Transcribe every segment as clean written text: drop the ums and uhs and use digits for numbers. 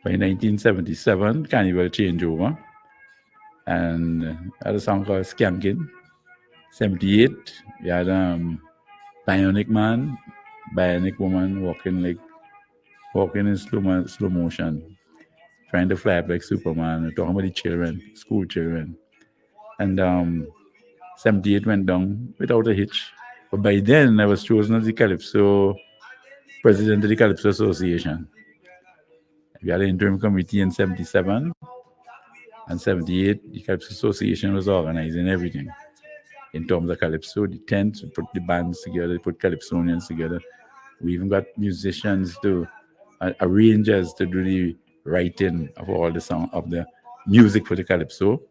By 1977, Carnival changed over and had a song called Skankin'. 78, we had Bionic Man, Bionic Woman walking in slow motion, trying to fly up like Superman, talking about the children, school children. And 78 went down without a hitch. But by then, I was chosen as the Calypso president of the Calypso Association. We had an interim committee in 77 and 78. The Calypso Association was organizing everything in terms of Calypso. The tent, we put the bands together, put Calypsonians together. We even got musicians to arrangers to do the writing of all the song of the music for the Calypso,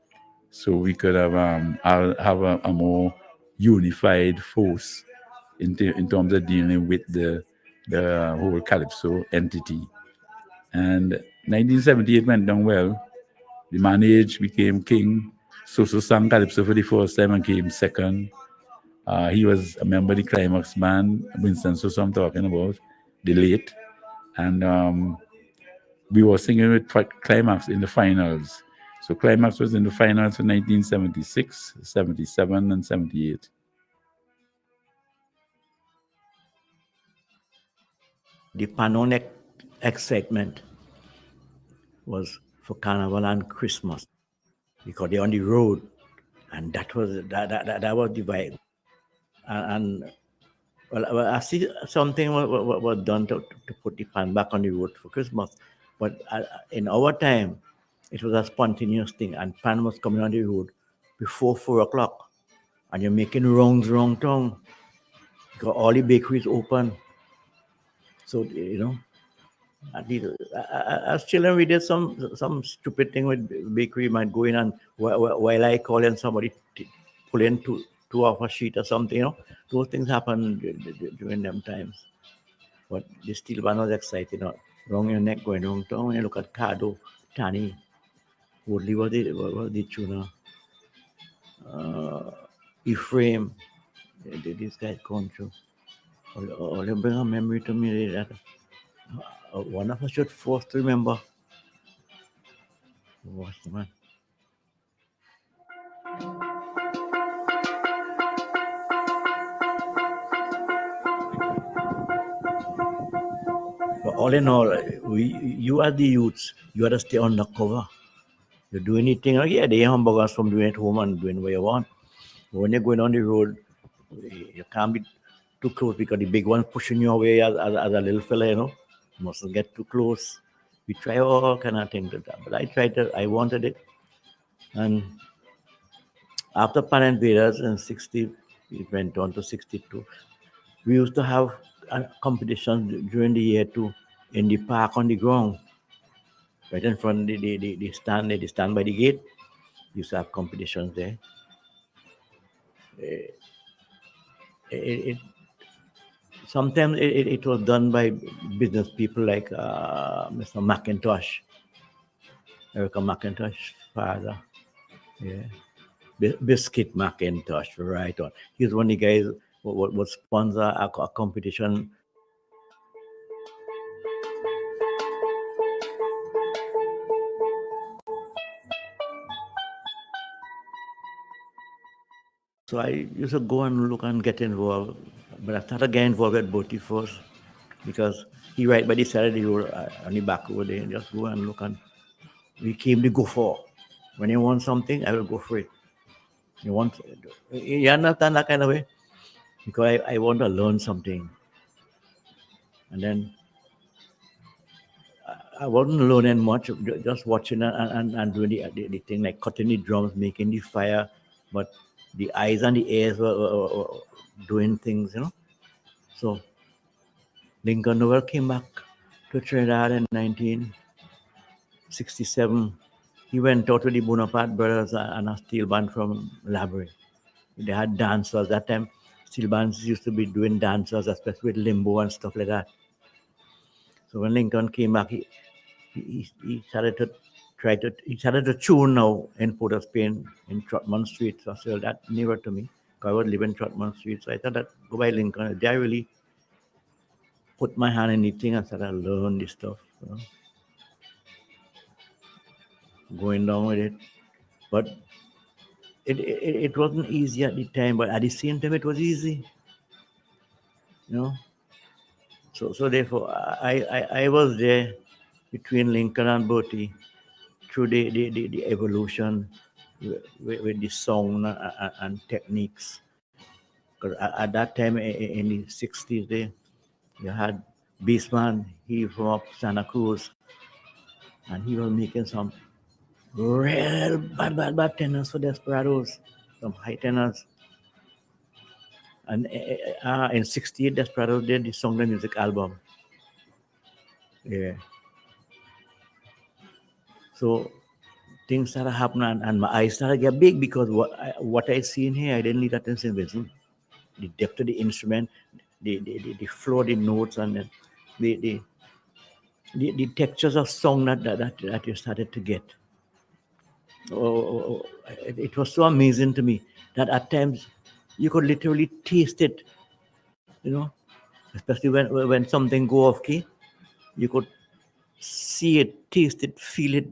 so we could have a more unified force in terms of dealing with the whole Calypso entity. And 1978 went down well. The manage became king. So sang Calypso for the first time and came second. He was a member of the Climax band, Winston Sosa I'm talking about, the late. And we were singing with Climax in the finals. So Climax was in the finals in 1976, 77, and 78. The Panonic excitement was for Carnival and Christmas because they're on the road, and that was the vibe. And well, I see something was done to put the pan back on the road for Christmas, but in our time, it was a spontaneous thing, and pan was coming on the road before 4 o'clock, and you're making rounds wrong tongue because all the bakeries open. So as children, we did some stupid thing with bakery. Might go in and while I call in somebody pull in two off a sheet or something. Those things happen during them times. But the steel band was exciting. Wrong your neck going wrong tongue. When you look at Cardo, Tani, Woodley, what the tuner, Ephraim, these guys gone through. All you bring a memory to me that one of us should force to remember. What's the man? But all in all, you are the youths. You have to stay undercover. You do anything, yeah, they hamburgers from doing it home and doing what you want. But when you're going on the road, you can't be too close because the big one pushing you away as a little fella, You mustn't get too close. We try all kind of things like that. But I wanted it. And after Pan Invaders in 60, it went on to 62. We used to have a competition during the year too in the park on the ground. Right in front of the stand, they stand by the gate. Used to have competitions there. Sometimes it was done by business people like Mr. McIntosh, Erica McIntosh, father. Yeah. Biscuit McIntosh, right on. He was one of the guys who would sponsor a competition. So I used to go and look and get involved. But I started getting involved with Boaty first because he right by the side of the road on the back over there and just go and look, and we came to go for. When you want something, I will go for it. You understand that kind of way? Because I want to learn something. And then I wasn't learning much, just watching and doing the thing like cutting the drums, making the fire, but the eyes and the ears were doing things, So Lincoln Noel came back to Trinidad in 1967. He went out with the Bonaparte brothers and a steel band from Labrie. They had dancers. That time, steel bands used to be doing dancers, especially with limbo and stuff like that. So when Lincoln came back, he started to tune now in Port of Spain in Trotman Street. So I said, that nearer to me. I would live in Trotman Street. So I thought that go by Lincoln. They really put my hand in the thing and started to learn this stuff. going down with it. But it wasn't easy at the time, but at the same time, it was easy. You know. So therefore, I was there between Lincoln and Bertie through the evolution with the song and techniques. Because at that time in the 60s, you had Beastman, he from up Santa Cruz, and he was making some real bad tenors for Desperados, some high tenors. And in 68, Desperados did the Song and Music album. Yeah. So things started happening, and my eyes started to get big because what I see in here, I didn't leave attention with the depth of the instrument, the flow of the notes, and the textures of song that you started to get. It was so amazing to me that at times you could literally taste it, you know, especially when something go off key, you could see it, taste it, feel it.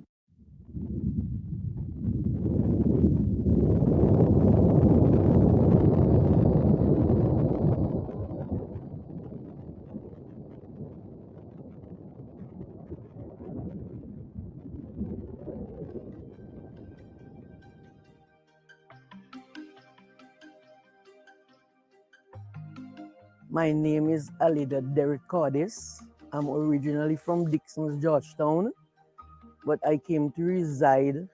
My name is Alida Derek Cordis. I'm originally from Dixon's, Georgetown, but I came to reside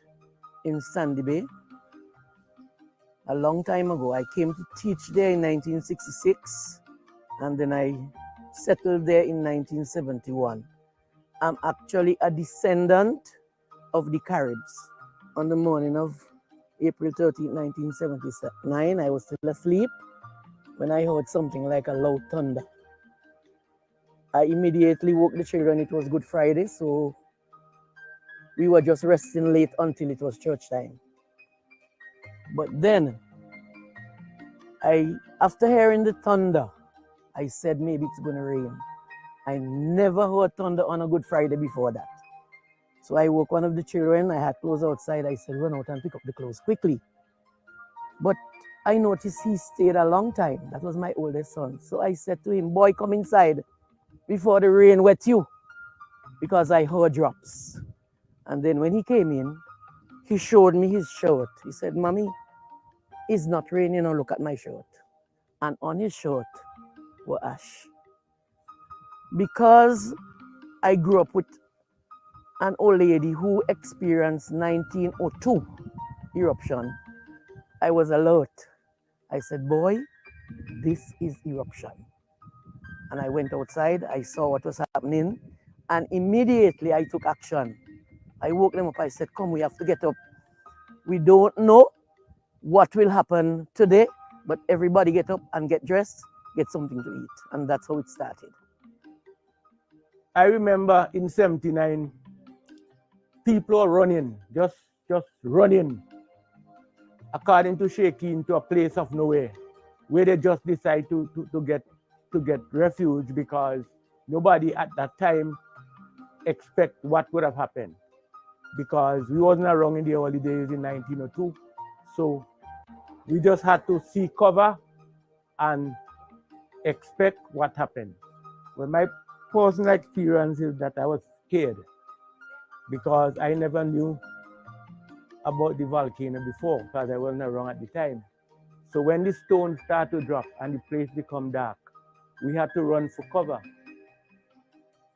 in Sandy Bay a long time ago. I came to teach there in 1966, and then I settled there in 1971. I'm actually a descendant of the Caribs. On the morning of April 13, 1979, I was still asleep when I heard something like a loud thunder. I immediately woke the children. It was Good Friday, so we were just resting late until it was church time. But then, after hearing the thunder, I said maybe it's going to rain. I never heard thunder on a Good Friday before that. So I woke one of the children. I had clothes outside. I said, run out and pick up the clothes quickly. But I noticed he stayed a long time. That was my oldest son. So I said to him, boy, come inside before the rain wet you, because I heard drops. And then when he came in, he showed me his shirt. He said, Mommy, it's not raining. Now look at my shirt. And on his shirt were ash. Because I grew up with an old lady who experienced 1902 eruption, I was alert. I said, boy, this is eruption. And I went outside, I saw what was happening, and immediately I took action. I woke them up, I said, come, we have to get up. We don't know what will happen today, but everybody get up and get dressed, get something to eat. And that's how it started. I remember in 79, people were running, just running, according to Shaky, into a place of nowhere, where they just decide to get refuge, because nobody at that time expect what would have happened, because we wasn't around in the early days in 1902. So we just had to seek cover and expect what happened. Well, my personal experience is that I was scared, because I never knew about the volcano before, because I wasn't around at the time. So when the stones start to drop and the place become dark, we had to run for cover.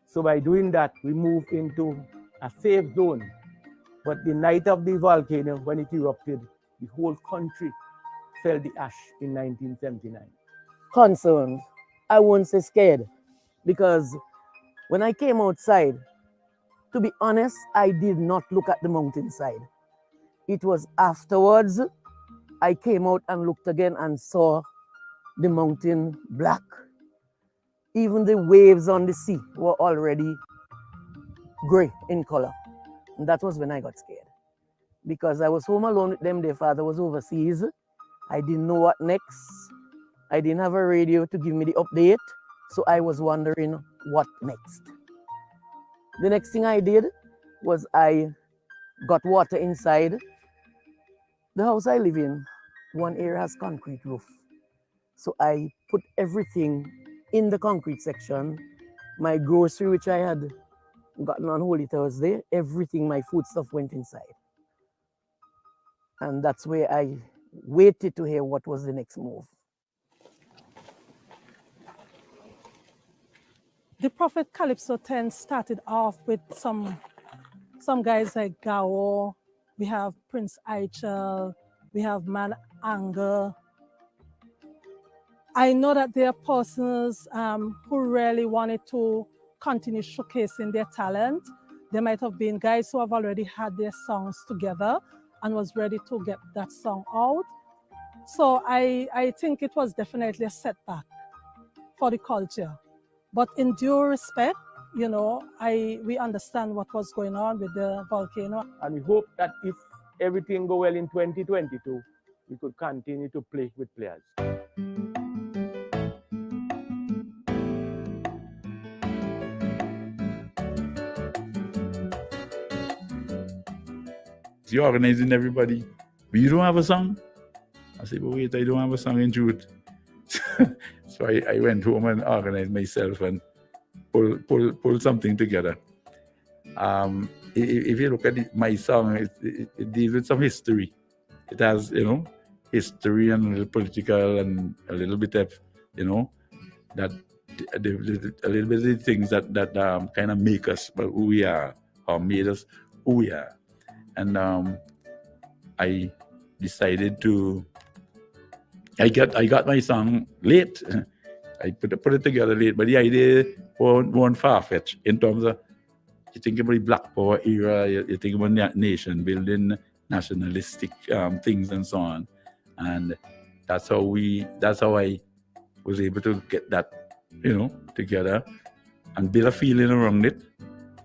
So by doing that, we moved into a safe zone. But the night of the volcano, when it erupted, the whole country felt the ash in 1979. Concerned. I won't say scared, because when I came outside, to be honest, I did not look at the mountainside. It was afterwards I came out and looked again and saw the mountain black. Even the waves on the sea were already gray in color. And that was when I got scared, because I was home alone with them. Their father was overseas. I didn't know what next. I didn't have a radio to give me the update. So I was wondering what next. The next thing I did was I got water inside. The house I live in, one area has concrete roof. So I put everything in the concrete section. My grocery, which I had gotten on Holy Thursday, everything, my food stuff went inside. And that's where I waited to hear what was the next move. The Prophet Calypso 10 started off with some guys like Gao, we have Prince Eichel, we have Man Anger. I know that there are persons who really wanted to continue showcasing their talent. There might have been guys who have already had their songs together and was ready to get that song out. So I think it was definitely a setback for the culture. But in due respect, you know, we understand what was going on with the volcano. And we hope that if everything go well in 2022, we could continue to play with players. You're organizing everybody, but you don't have a song? I said, but wait, I don't have a song in truth. So I went home and organized myself and pull something together. If you look at my song, it deals with some history. It has, you know, history and a little political and a little bit of, you know, that a little bit of the things that kind of make us who we are, or made us who we are. And I decided to. I got my song late. I put it together late, but the idea wasn't far-fetched in terms of you think about the Black Power era, you think about nation building, nationalistic things and so on, and that's how I was able to get that, you know, together and build a feeling around it.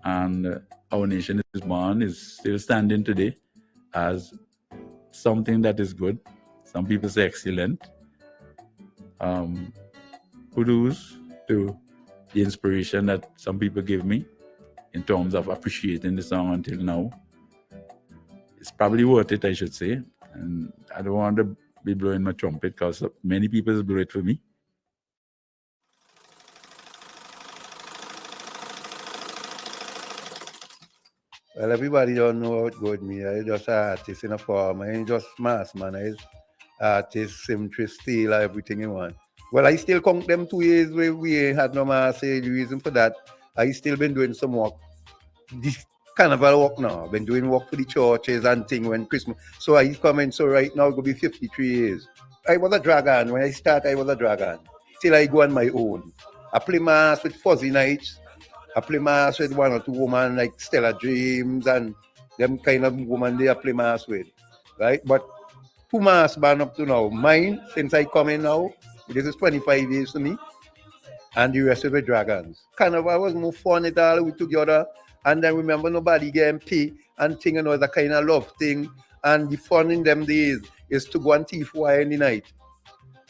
And Our Nation is Born is still standing today as something that is good. Some people say excellent. Kudos to the inspiration that some people give me in terms of appreciating the song until now. It's probably worth it, I should say. And I don't want to be blowing my trumpet because many people blow it for me. Well, everybody don't know how it goes with me. I just an artist in a form. I ain't just mass, man. I artist, symmetry, style, everything you want. Well, I still count them 2 years where we ain't had no mass. The reason for that, I still been doing some work. This carnival work now. I've been doing work for the churches and thing when Christmas. So I come in, so right now it's going to be 53 years. I was a dragon. When I start, I was a dragon. Till I go on my own. I play mass with Fuzzy Nights. I play mass with 1 or 2 women like Stella Dreams and them kind of women they play mass with, right? But 2 mass band up to now. Mine, since I come in now, this is 25 years to me, and the rest of the dragons. Carnival was more fun it all we together, and then remember nobody getting pay and thing, you know, the kind of love thing, and the fun in them days is to go and thief wire in the night.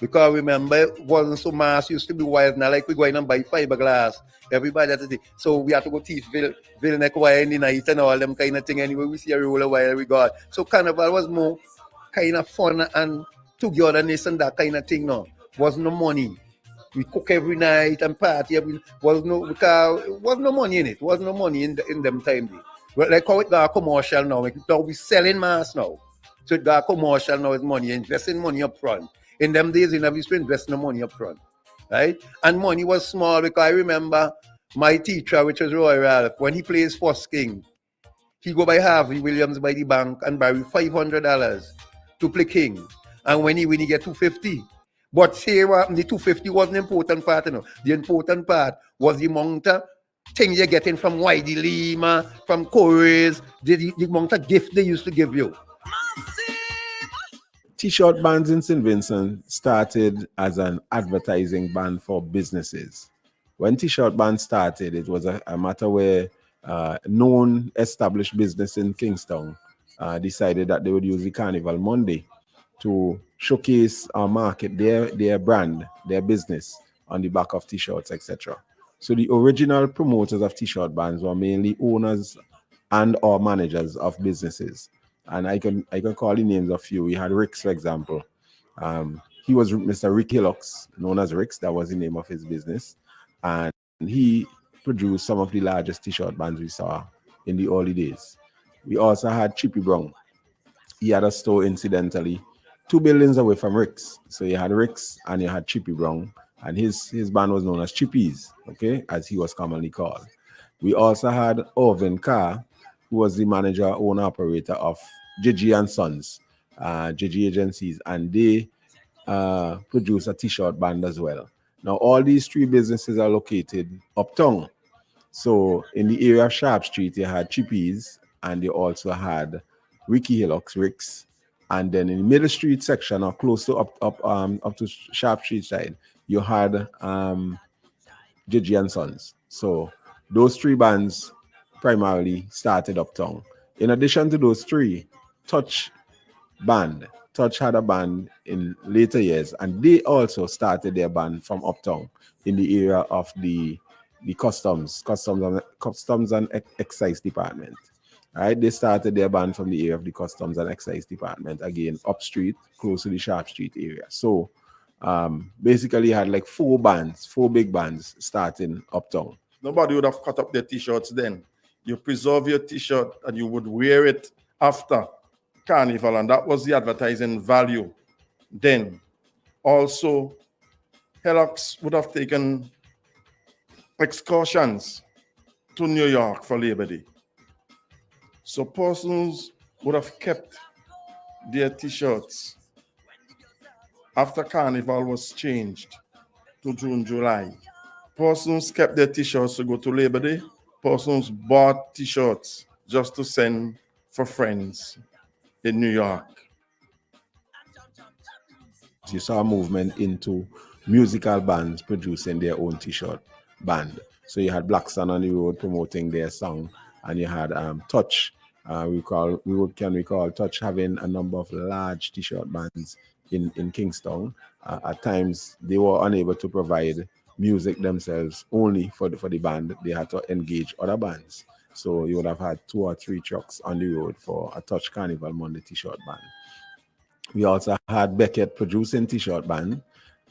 Because remember, it wasn't so mass, used to be wires, now like we going and buy fiberglass. Everybody had to do. So we had to go teach Ville neck wire in the night and all them kind of thing. Anyway, we see a roll of wire we got. So Carnival was more kind of fun and togetherness and that kind of thing now. Was no money. We cook every night and party. Because it was no money in it. Was no money in them time. But like how it got commercial now. Now we selling mass now. So it got commercial now is money. Investing money up front. In them days, you never used to invest no money up front. Right? And money was small because I remember my teacher, which was Roy Ralph, when he plays First King, he go by Harvey Williams by the bank and borrow $500 to play King. And when he win, he get $250. But say what the $250 wasn't the important part, you know. The important part was the amount of things you're getting from YD Lima, from Corey's, the amount of gift they used to give you. T-shirt bands in St. Vincent started as an advertising band for businesses. When T-shirt band started, it was a matter where known established business in Kingstown decided that they would use the Carnival Monday to showcase or market their brand, their business on the back of T-shirts, etc. So the original promoters of T-shirt bands were mainly owners and or managers of businesses. And I can call the names of few. We had Ricks, for example. He was Mr. Rick Hillocks, known as Ricks. That was the name of his business. And he produced some of the largest t-shirt bands we saw in the early days. We also had Chippy Brown. He had a store, incidentally, 2 buildings away from Rick's. So you had Rick's and you had Chippy Brown. And his band was known as Chippies, okay, as he was commonly called. We also had Irvin Carr, who was the manager, owner, operator of JG and Sons, JG Agencies, and they produce a t-shirt band as well. Now, all these 3 businesses are located uptown. So in the area of Sharp Street, you had Chippies, and you also had Ricky Hillocks, Ricks, and then in the Middle Street section, or close to up to Sharp Street side, you had JG and Sons. So those 3 bands primarily started uptown. In addition to those 3, Touch had a band in later years, and they also started their band from uptown in the area of the customs and excise department. All right, they started their band from the area of the customs and excise department, again up street, close to the Sharp Street area. So basically had like 4 big bands starting uptown. Nobody would have cut up their t-shirts then. You preserve your t-shirt and you would wear it after Carnival, and that was the advertising value then. Also, Hillocks would have taken excursions to New York for Labor Day. So persons would have kept their t-shirts after Carnival was changed to June, July. Persons kept their t-shirts to go to Labor Day. Persons bought t-shirts just to send for friends in New York. You saw a movement into musical bands producing their own t-shirt band. So you had Black Sun on the road promoting their song, and you had Touch. We can recall Touch having a number of large t-shirt bands in Kingston. At times they were unable to provide music themselves only for the band. They had to engage other bands. So you would have had 2 or 3 trucks on the road for a Touch Carnival Monday t-shirt band. We also had Beckett producing t-shirt band.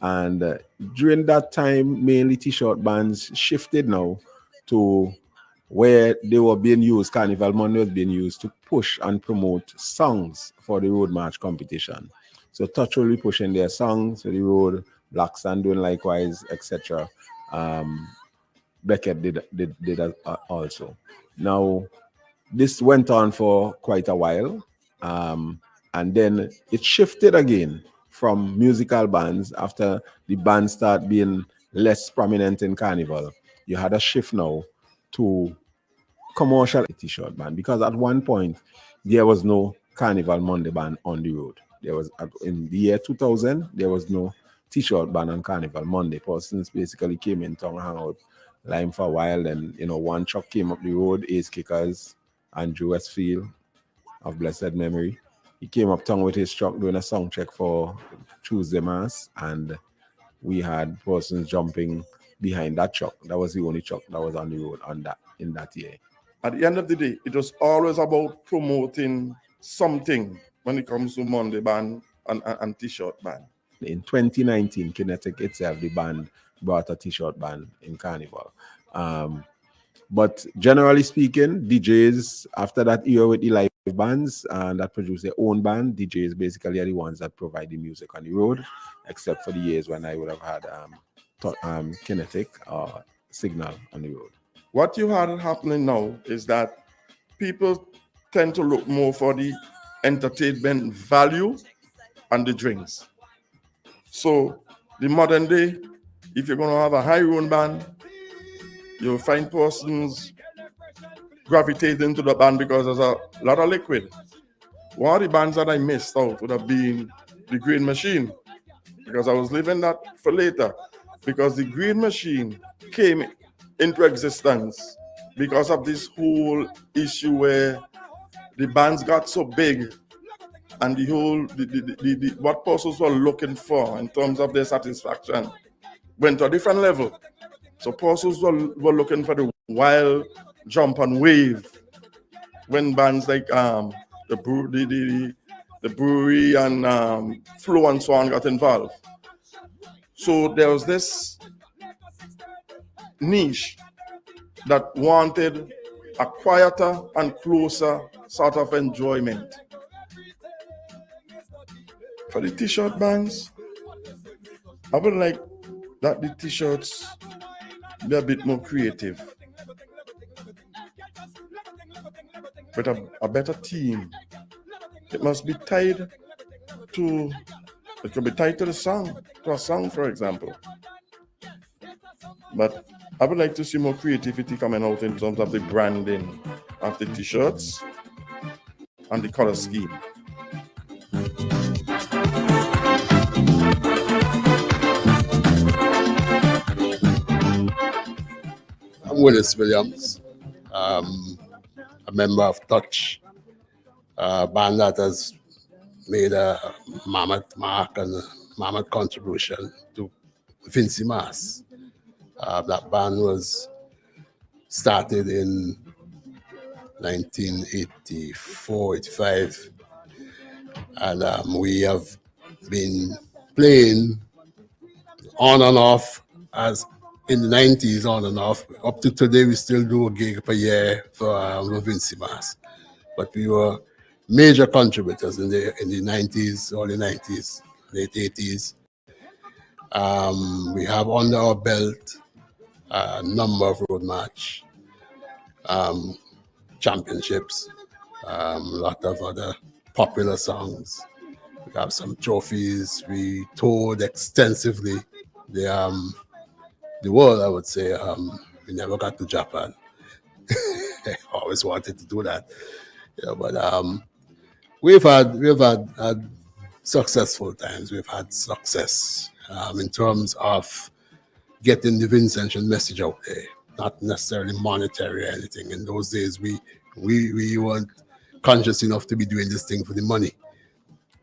And during that time, mainly t-shirt bands shifted now to where they were being used. Carnival Monday was being used to push and promote songs for the road march competition. So Touch will be pushing their songs for the road, Black Sun doing likewise, etc. Beckett did also. Now, this went on for quite a while, and then it shifted again from musical bands after the bands start being less prominent in Carnival. You had a shift now to commercial t-shirt band, because at one point there was no Carnival Monday band on the road. There was, in the year 2000, there was no t-shirt band on Carnival Monday. Persons basically came in town, hang out, lime for a while, and one truck came up the road, Ace Kickers, Andrew Westfield of blessed memory. He came up town with his truck doing a sound check for Tuesday Mass, and we had persons jumping behind that truck. That was the only truck that was on the road in that year. At the end of the day, it was always about promoting something when it comes to Monday band and t-shirt band. In 2019, Kinetic itself, the band, brought a t-shirt band in Carnival. But generally speaking, DJs, after that era with the live bands that produce their own band, DJs basically are the ones that provide the music on the road, except for the years when I would have had Kinetic or Signal on the road. What you had happening now is that people tend to look more for the entertainment value and the drinks. So the modern day, if you're going to have a high road band, you'll find persons gravitating to the band because there's a lot of liquid. One of the bands that I missed out would have been the Green Machine, because I was leaving that for later, because the Green Machine came into existence because of this whole issue where the bands got so big and the whole what persons were looking for in terms of their satisfaction went to a different level. So persons were looking for the wild jump and wave when bands like the brewery and Flow and so on got involved. So there was this niche that wanted a quieter and closer sort of enjoyment. For the t-shirt bands, I would like that the t-shirts be a bit more creative, with a better theme. It must be tied to, it could be tied to a song, for example. But I would like to see more creativity coming out in terms of the branding of the t-shirts and the color scheme. I'm Willis Williams, a member of Touch, a band that has made a mammoth mark and a mammoth contribution to Vincy Mas. That band was started in 1984, 85, and we have been playing on and off as in the 90s, on and off. Up to today, we still do a gig per year for Vincy Mas. But we were major contributors in the 90s, early 90s, late 80s. We have under our belt a number of road match championships, a lot of other popular songs. We have some trophies. We toured extensively the world, I would say. We never got to Japan. I always wanted to do that. Yeah, but we've had successful times. We've had success in terms of getting the Vincentian message out there, not necessarily monetary or anything. In those days, we weren't conscious enough to be doing this thing for the money.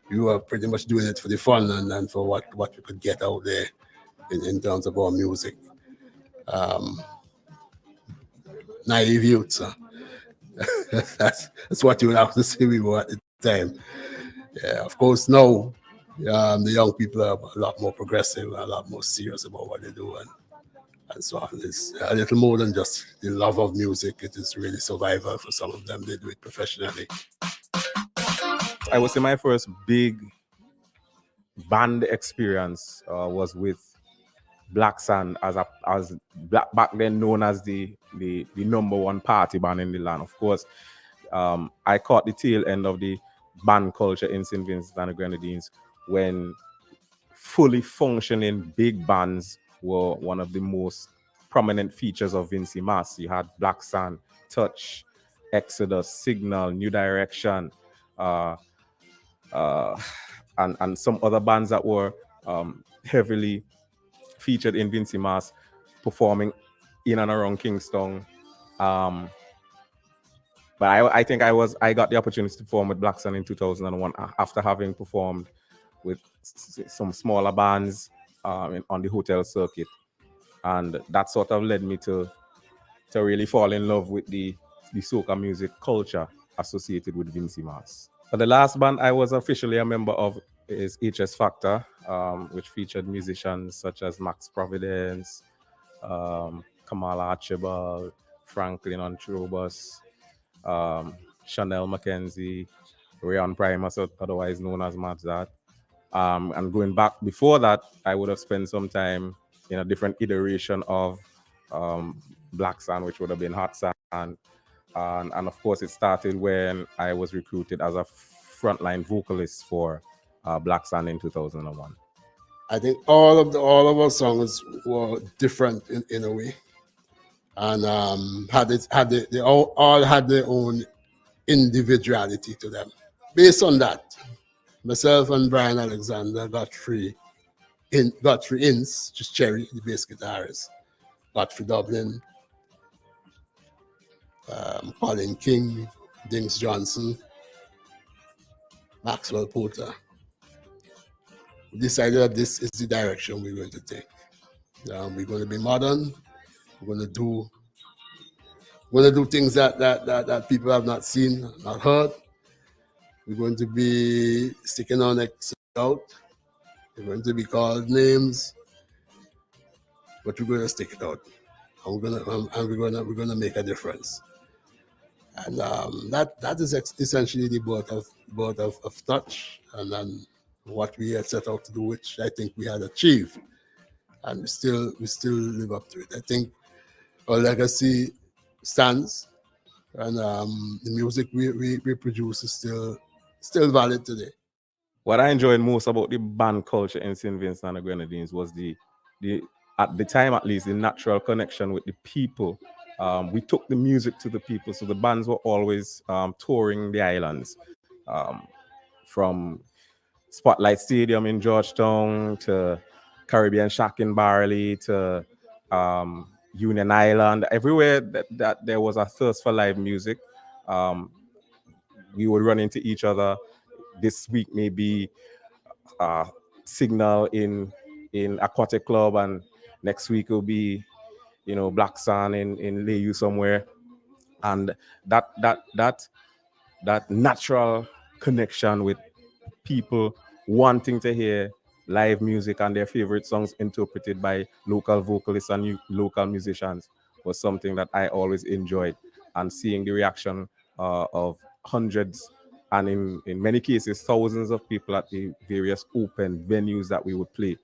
We were pretty much doing it for the fun and for what we could get out there in terms of our music. Naive youths, huh? that's what you would have to say we were at the time. Yeah, of course, now the young people are a lot more progressive, a lot more serious about what they do, and so on. It's a little more than just the love of music. It is really survival for some of them. They do it professionally. I would say my first big band experience was with Black Sand, back then known as the number one party band in the land. Of course, I caught the tail end of the band culture in St. Vincent and the Grenadines when fully functioning big bands were one of the most prominent features of Vincy Mas. You had Black Sand, Touch, Exodus, Signal, New Direction, and some other bands that were heavily featured in Vincy Mas performing in and around Kingston. But I think I got the opportunity to perform with Black Sun in 2001 after having performed with some smaller bands on the hotel circuit, and that sort of led me to really fall in love with the soca music culture associated with Vincy Mas. But the last band I was officially a member of is HS Factor, which featured musicians such as Max Providence, Kamal Archibald, Franklin on Trobus, Chanel Mackenzie, Rayon Primus, otherwise known as Madzat. And going back before that, I would have spent some time in a different iteration of Black Sand, which would have been Hot Sand. And of course, it started when I was recruited as a frontline vocalist for Black Sand in 2001. I think all of our songs were different in a way, and they all had their own individuality to them. Based on that, myself and Brian Alexander, Godfrey Ince, just Cherry, the bass guitarist, Godfrey Dublin, Colin King, Dings Johnson, Maxwell Porter. We decided that this is the direction we're going to take. We're going to be modern. We're going to do We're going to do things that people have not seen, not heard. We're going to be sticking our necks out. We're going to be called names, but we're going to stick it out. And we're gonna make a difference. And that is essentially the board of touch, and then what we had set out to do, which I think we had achieved, and we still live up to it. I think our legacy stands, and the music we produce is still valid today. What I enjoyed most about the band culture in St. Vincent and the Grenadines was the at the time at least, the natural connection with the people. We took the music to the people, so the bands were always touring the islands, from Spotlight Stadium in Georgetown to Caribbean Shack in Barley to Union Island. Everywhere that there was a thirst for live music, we would run into each other. This week maybe Signal in Aquatic Club, and next week will be, Black Sun in Layu somewhere. And that natural connection with people wanting to hear live music and their favorite songs interpreted by local vocalists and local musicians was something that I always enjoyed. And seeing the reaction of hundreds and in many cases thousands of people at the various open venues that we would play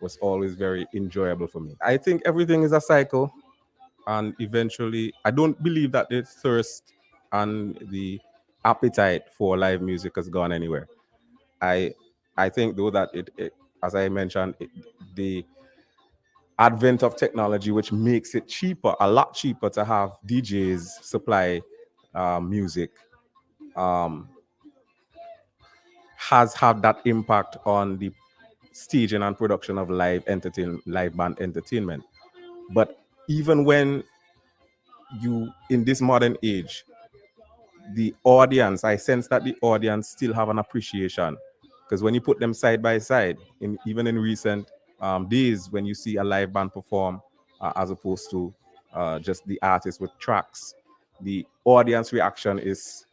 was always very enjoyable for me. I think everything is a cycle, and eventually I don't believe that the thirst and the appetite for live music has gone anywhere. I think though that it as I mentioned, the advent of technology, which makes it cheaper, a lot cheaper to have DJs supply music, has had that impact on the staging and production of live band entertainment. But even when you, in this modern age, the audience, I sense that the audience still have an appreciation, because when you put them side by side, even in recent days, when you see a live band perform as opposed to just the artist with tracks, the audience reaction is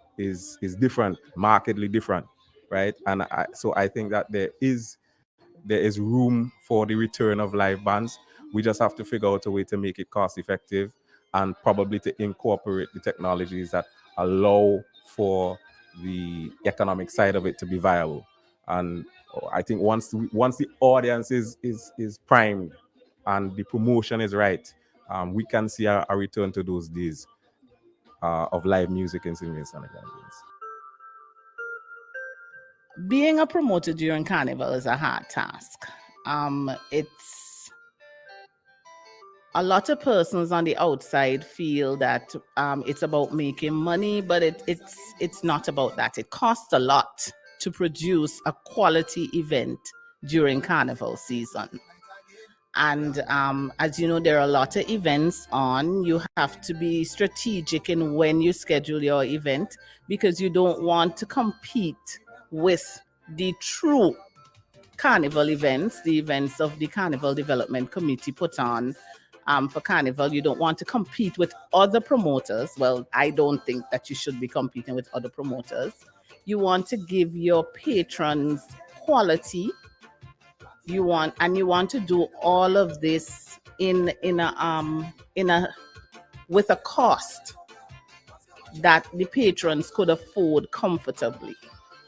different, markedly different, right? And so I think that there is room for the return of live bands. We just have to figure out a way to make it cost effective, and probably to incorporate the technologies that allow for the economic side of it to be viable. And I think once the audience is primed and the promotion is right, we can see a return to those days of live music in St. Vincent and Grenadines. Being a promoter during Carnival is a hard task. It's a lot of persons on the outside feel that it's about making money, but it's not about that. It costs a lot to produce a quality event during Carnival season. And as you know, there are a lot of events on. You have to be strategic in when you schedule your event, because you don't want to compete with the true Carnival events, the events of the Carnival Development Committee put on for Carnival. You don't want to compete with other promoters. Well, I don't think that you should be competing with other promoters. You want to give your patrons quality. You want to do all of this with a cost that the patrons could afford comfortably.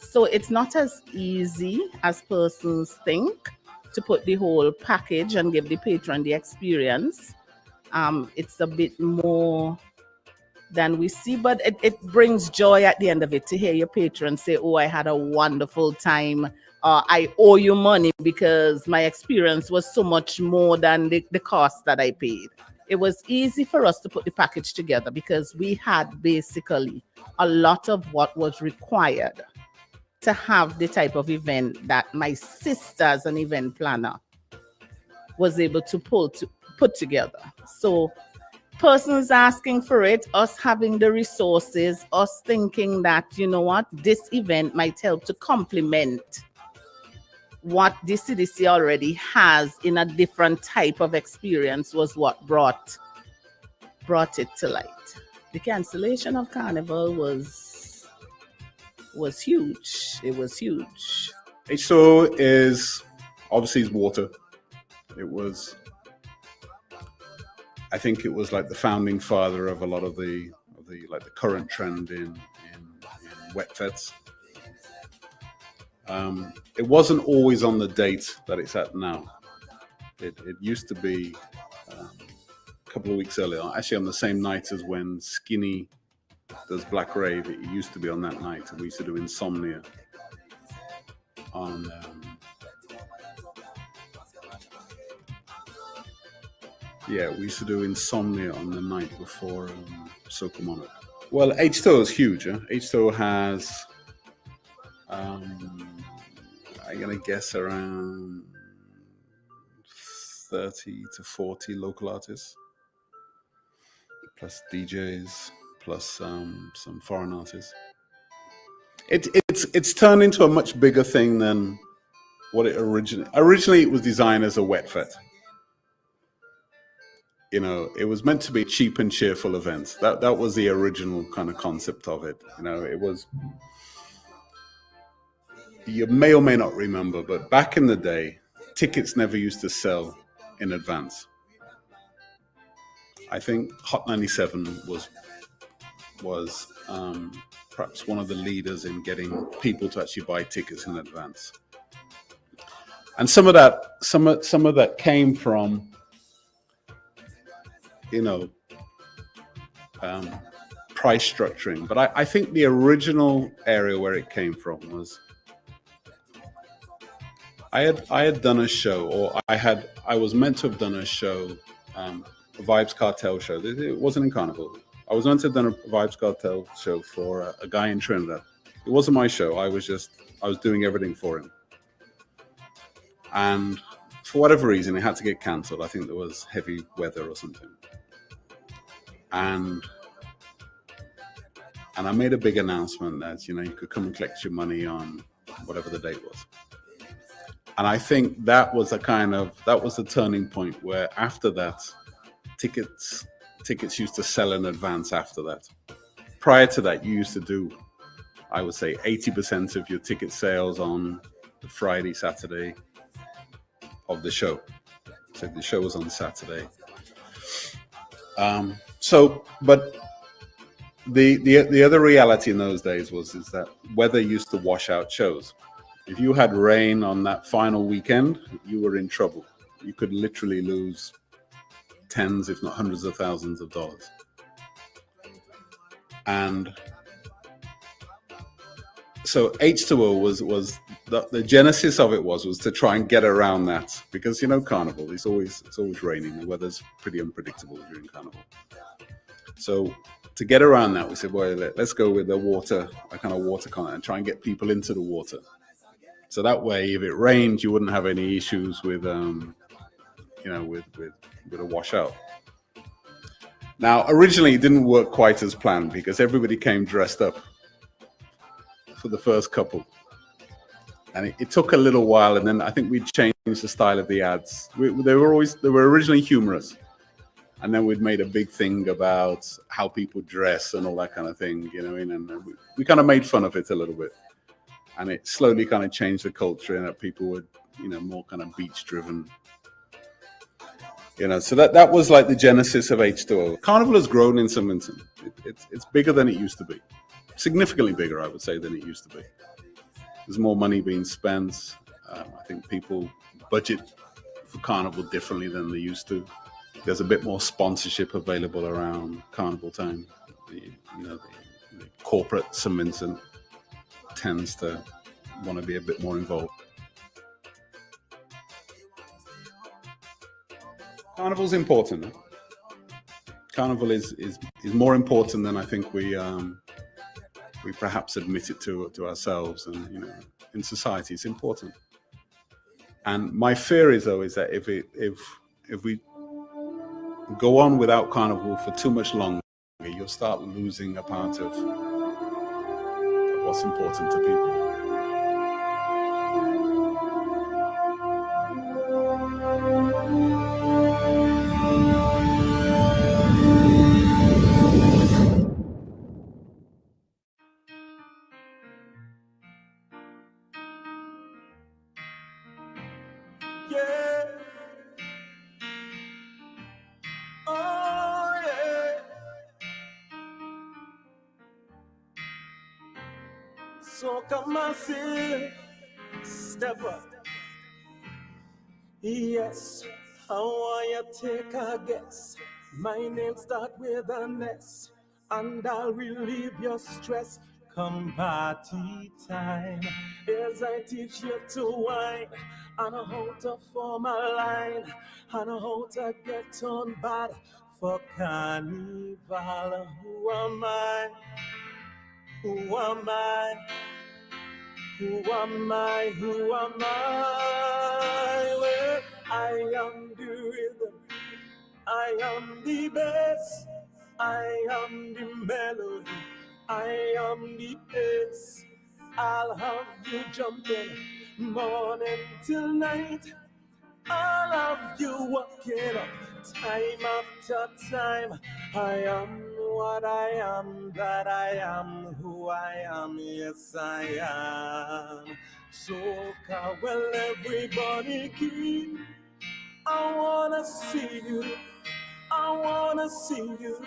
So it's not as easy as persons think to put the whole package and give the patron the experience. It's a bit more than we see, but it brings joy at the end of it to hear your patrons say, "Oh, I had a wonderful time. I owe you money because my experience was so much more than the cost that I paid." It was easy for us to put the package together because we had basically a lot of what was required to have the type of event that my sister, as an event planner, was able to put together. So persons asking for it, us having the resources, us thinking that, you know what, this event might help to complement what the CDC already has in a different type of experience, was what brought brought it to light. The cancellation of Carnival was huge. It was huge. H2O is obviously is water. It was, I think it was like the founding father of a lot of the current trend in wet fets. It wasn't always on the date that it's at now. It used to be a couple of weeks earlier, actually on the same night as when Skinny does Black Rave. It used to be on that night, and we used to do Insomnia on we used to do Insomnia on the night before Soca Monarch. Well, H2O is huge. H2O has I'm gonna guess around 30 to 40 local artists, plus DJs, plus some foreign artists. It's turned into a much bigger thing than what it originally it was designed as a wet fet. You know, it was meant to be a cheap and cheerful event. That was the original kind of concept of it. You know, it was. You may or may not remember, but back in the day, tickets never used to sell in advance. I think Hot 97 was perhaps one of the leaders in getting people to actually buy tickets in advance. And some of that came from, you know, price structuring. But I think the original area where it came from was I had done a show, or I was meant to have done a show, a Vibes Cartel show. It wasn't in Carnival. I was meant to have done a Vibes Cartel show for a guy in Trinidad. It wasn't my show. I was doing everything for him. And for whatever reason, it had to get cancelled. I think there was heavy weather or something. And I made a big announcement that, you know, you could come and collect your money on whatever the date was. And I think that was the turning point where after that, tickets used to sell in advance after that. Prior to that, you used to do, I would say, 80% of your ticket sales on the Friday, Saturday of the show. So the show was on Saturday. But the other reality in those days is that weather used to wash out shows. If you had rain on that final weekend, you were in trouble. You could literally lose tens, if not hundreds of thousands of dollars. And so H2O was the genesis of it was to try and get around that, because, you know, Carnival, it's always raining. The weather's pretty unpredictable during Carnival. So to get around that, we said, well, let's go with a kind of water content, and try and get people into the water. So that way, if it rained, you wouldn't have any issues with, with a washout. Now, originally, it didn't work quite as planned because everybody came dressed up for the first couple. And it took a little while, and then I think we changed the style of the ads. They were originally humorous. And then we'd made a big thing about how people dress and all that kind of thing, you know, and we kind of made fun of it a little bit. And it slowly kind of changed the culture, and that people were, you know, more kind of beach driven. You know, so that was like the genesis of H2O. Carnival has grown in St. Vincent. It's bigger than it used to be. Significantly bigger, I would say, than it used to be. There's more money being spent. I think people budget for Carnival differently than they used to. There's a bit more sponsorship available around Carnival time. The corporate St. Vincent tends to want to be a bit more involved. Carnival's important. Carnival is more important than I think we perhaps admit it to ourselves, and, you know, in society it's important. And my fear is that if we go on without Carnival for too much longer, you'll start losing a part of what's important to people. So come and see, step up. Yes, I want you to take a guess. My name start with an S, and I'll relieve your stress. Come party time, as I teach you to whine, and how to form a line, and how to get on bad for Carnival. Who am I? Who am I? Who am I? Who am I? Well, I am the rhythm. I am the bass. I am the melody. I am the bass. I'll have you jumping morning till night. I'll have you walking up time after time. I am what I am, that I am who I am, yes I am. So well everybody keep. I wanna see you, I wanna see you,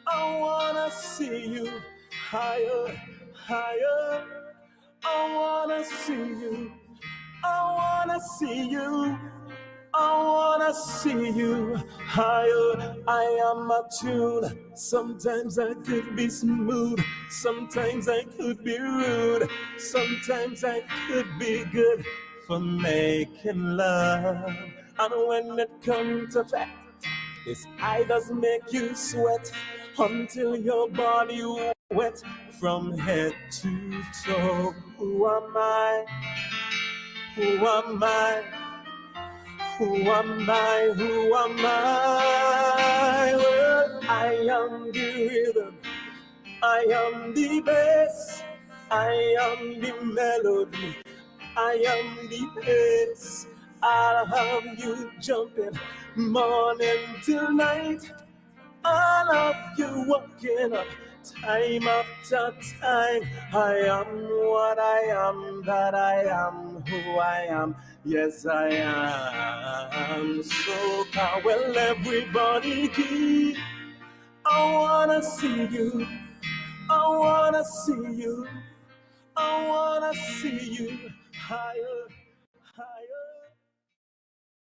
I wanna see you higher, higher. I wanna see you, I wanna see you, I wanna see you higher. I am a tune. Sometimes I could be smooth, sometimes I could be rude, sometimes I could be good for making love. And when it comes to fact, this eye does make you sweat until your body wet from head to toe. Who am I? Who am I? Who am I? Who am I? Well, I am the rhythm. I am the bass. I am the melody. I am the bass. I'll have you jumping morning till night. I'll have you walking up time after time. I am what I am, that I am who I am. Yes, I am. So well, everybody keep. I wanna see you. I wanna see you. I wanna see you higher.